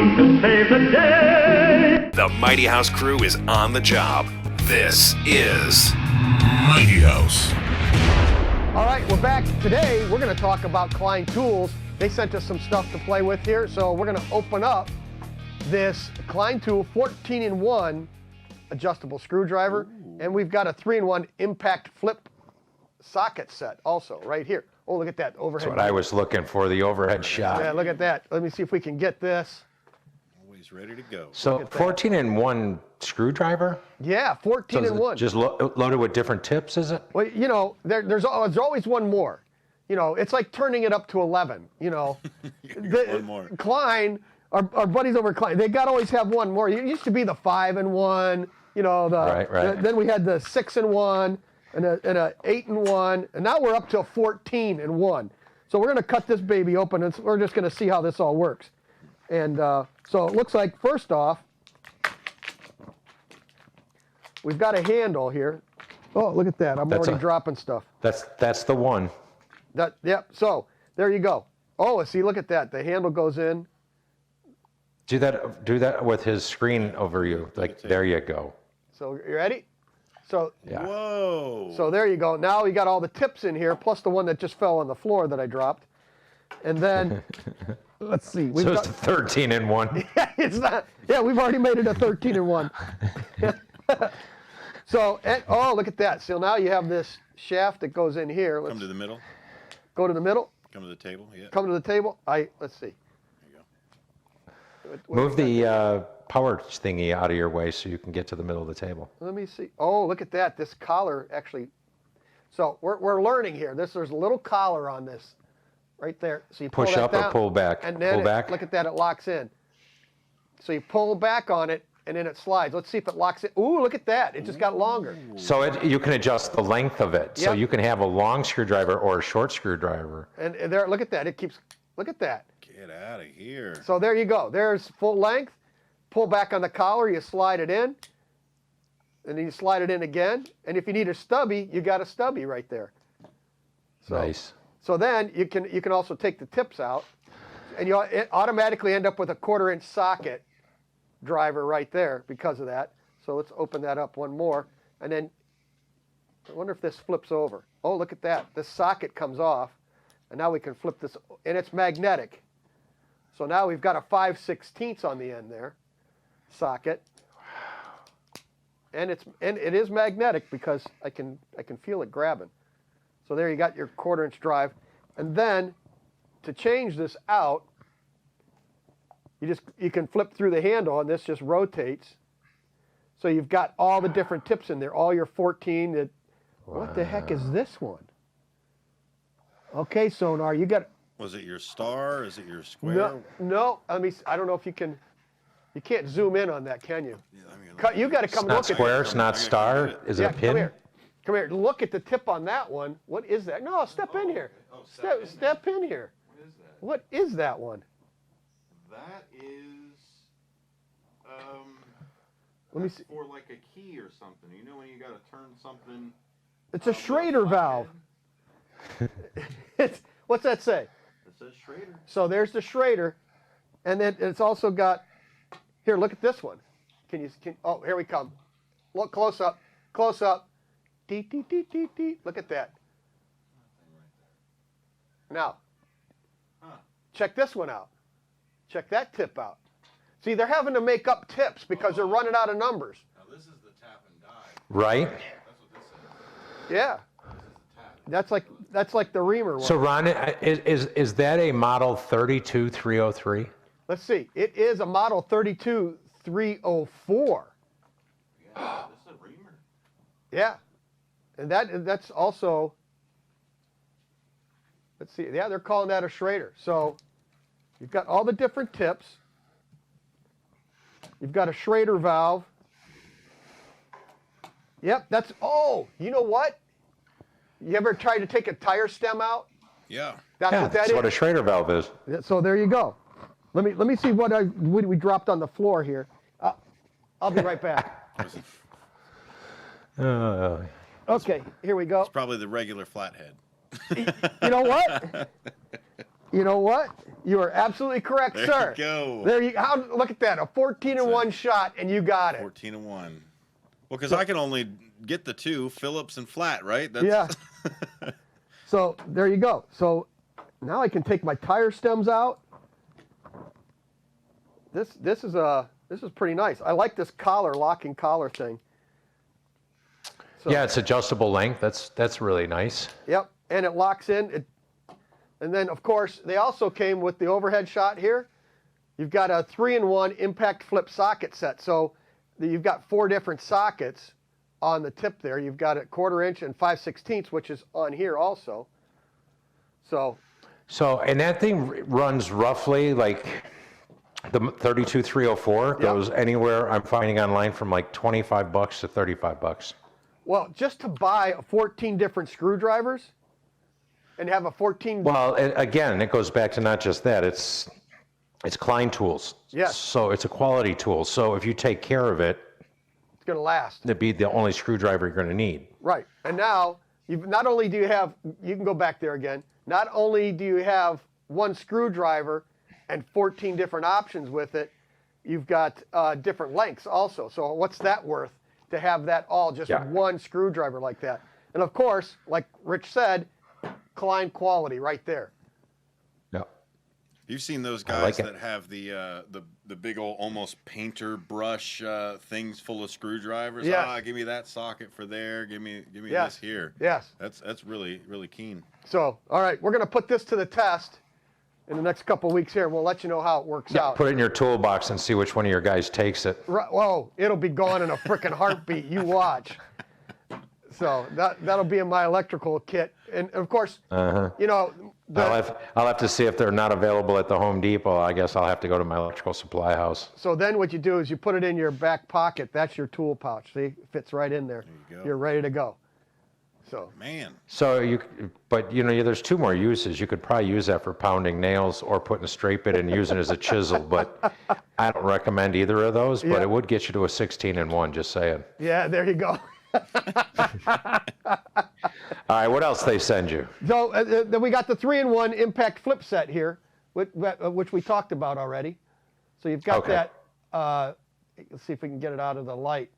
crew to save the day. The Mighty House crew is on the job. This is Mighty House. All right, we're back. Today, we're going to talk about Klein Tools. They sent us some stuff to play with here, so we're going to open up this Klein Tool 14-in-1 adjustable screwdriver. Ooh. And we've got a 3-in-1 impact flip socket set also right here. Oh, look at that overhead. That's what I was looking for, the overhead shot. Yeah, look at that. Let me see if we can get this. Always ready to go. So 14-in-1 screwdriver? Yeah, 14-in-1. Just loaded with different tips, is it? Well, you know, there's always one more. You know, it's like turning it up to 11, you know. One more. Klein, our buddies over at Klein, they got to always have one more. It used to be the 5-in-1, you know. Right. Then we had the 6-in-1 and a 8-in-1, and now we're up to a 14-in-1. So we're going to cut this baby open, and we're just going to see how this all works. And so it looks like, first off, we've got a handle here. Oh, look at that. I'm already dropping stuff. That's the one. Yep. So there you go. Oh, see, look at that. The handle goes in. Do that with his screen over you. Like, there you go. So you ready? So yeah. Whoa. So there you go. Now we got all the tips in here, plus the one that just fell on the floor that I dropped. And then let's see. So it's 13-in-1. Yeah, it's not. Yeah, we've already made it a 13-in-1. So, oh, look at that. So now you have this shaft that goes in here. Come to the middle. Go to the middle. Come to the table. Yeah. Come to the table. Let's see. There you go. Move the power thingy out of your way so you can get to the middle of the table. Let me see. Oh, look at that. This collar actually. So we're learning here. There's a little collar on this, right there. So you pull push that up down, or pull back. and then pull back. Look at that. It locks in. So you pull back on it, and then it slides. Let's see if it locks it. Ooh, look at that. It just got longer. So you can adjust the length of it. Yep. So you can have a long screwdriver or a short screwdriver. And there, look at that. It keeps. Look at that. Get out of here. So there you go. There's full length. Pull back on the collar, you slide it in, and then you slide it in again. And if you need a stubby, you got a stubby right there. So, nice. So then you can also take the tips out, and you automatically end up with a 1/4-inch socket driver right there because of that. So let's open that up one more, and then I wonder if this flips over. Oh, look at that. This socket comes off, and now we can flip this, and it's magnetic. So now we've got a 5/16 on the end there. Socket, and it is magnetic because I can feel it grabbing. So there you got your 1/4-inch drive, and then to change this out, you can flip through the handle, and this just rotates. So you've got all the different tips in there, all your 14. Wow. What the heck is this one? Okay, Sonar, you got. Was it your star? Is it your square? No. I don't know if you can. You can't zoom in on that, can you? Yeah, You got to come It's not look square, at it. it's not star. Is it a pin? Come here. Look at the tip on that one. What is that? No, step in here. Step in here. What is that? What is that one? That is, Let me that's see. for like a key or something. You know when you got to turn something. It's a Schrader valve. What's that say? It says Schrader. So there's the Schrader, and then it's also got. Here, look at this one. Oh, here we come. Look close up. Close up. Dee, dee, dee, dee, dee. Look at that. Now, check this one out. Check that tip out. See, they're having to make up tips because they're running out of numbers. Now this is the tap and die. Right. That's what this is. Yeah. This is the tap. That's like the Reamer one. So Ron, is that a model 32303? Let's see. It is a model 32304. Yeah, this is a Reamer. Yeah. And that's also, let's see. Yeah, they're calling that a Schrader. So you've got all the different tips. You've got a Schrader valve. Yep, you know what? You ever tried to take a tire stem out? Yeah. That's what a Schrader valve is. So there you go. Let me see what we dropped on the floor here. I'll be right back. Okay, here we go. It's probably the regular flathead. You know what? You know what? You are absolutely correct, There sir. you go. There you look at that, a 14-in-1 shot, and you got it. 14 and 1. Well, because I can only get the two, Phillips and flat, right? That's... Yeah. So there you go. So now I can take my tire stems out. This is pretty nice. I like this locking collar thing. So, Yeah, it's adjustable length. That's really nice. Yep, and it locks in. And then, of course, they also came with the overhead shot here. You've got a 3-in-1 impact flip socket set. So you've got 4 different sockets on the tip there. You've got a 1/4 inch and 5/16, which is on here also. So And that thing runs roughly like the 32304 goes anywhere I'm finding online from like $25 to $35. well, just to buy 14 different screwdrivers and have a 14. Well, again, it goes back to not just that. It's Klein Tools. Yes. So it's a quality tool. So if you take care of it, It's going to last. it'd be the only screwdriver you're going to need. Right. And now, not only do you have, you can go back there again, not only do you have one screwdriver and 14 different options with it, you've got different lengths also. So what's that worth to have that all just one screwdriver like that? And of course, like Rich said, Klein quality right there. Yeah. You've seen those I guys like it. that have the big old almost painter brush things full of screwdrivers. Yes. Give me that socket for there. Give me Yes. this here. Yes. That's really keen. So, all right, we're going to put this to the test in the next couple weeks here. We'll let you know how it works out. Put it in your toolbox and see which one of your guys takes it. Right, whoa, it'll be gone in a frickin' heartbeat. You watch. So that'll be in my electrical kit. And of course, you know, I'll have to see if they're not available at the Home Depot. I guess I'll have to go to my electrical supply house. so then what you do is you put it in your back pocket. That's your tool pouch. See, it fits right in there. There you go. You're ready to go. So Man, But there's 2 more uses. You could probably use that for pounding nails or putting a straight bit and using it as a chisel. But I don't recommend either of those. But Yeah. it would get you to a 16-in-1. Just saying. yeah, there you go. All right, what else they send you? So then we got the 3-in-1 impact flip set here, which we talked about already. So you've got Okay. that. Let's see if we can get it out of the light.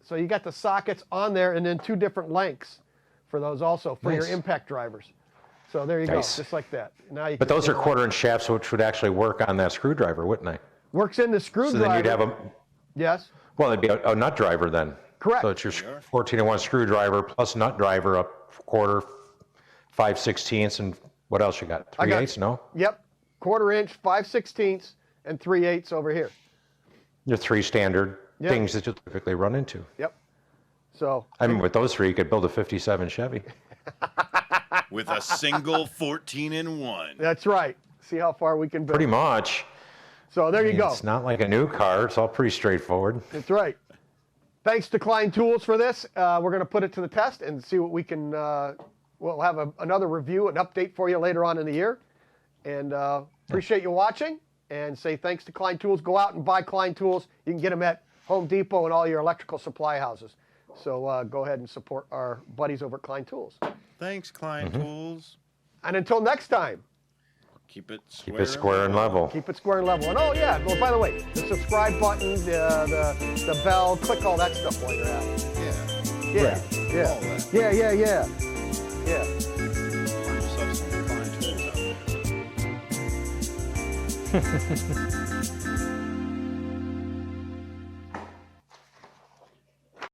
So you got the sockets on there, and then 2 different lengths for those also for your Nice. impact drivers. So there you Nice. go, just like that. Now you But can those are get it 1/4 inch shafts, which would actually work on that screwdriver, wouldn't they? works in the So screwdriver. then you'd have a Yes. well, it'd be a nut driver then. Correct. So it's your 14-in-1 screwdriver plus nut driver, a 1/4, 5/16, and what else you got? 3/8? No, Yep. 1/4 inch, 5/16, and 3/8 over here. your 3 standard Yeah. things that you typically run into. Yep. So I mean, with those 3, you could build a '57 Chevy. with a single 14-in-1. that's right. See how far we can build. Pretty much. So there I you mean, go. It's not like a new car. It's all pretty straightforward. That's right. Thanks to Klein Tools for this. We're going to put it to the test and see what we can. We'll have another review, an update for you later on in the year. And appreciate you watching. And say thanks to Klein Tools. Go out and buy Klein Tools. You can get them at Home Depot and all your electrical supply houses. So go ahead and support our buddies over at Klein Tools. Thanks, Klein Tools. And until next time, Keep it square. Keep it square and level. keep it square and level. And oh yeah, well, by the way, the subscribe button, the bell, click all that stuff while you're at it. Yeah. Yeah, All yeah, that. yeah, yeah, yeah, yeah. Find yourself some Klein Tools out there.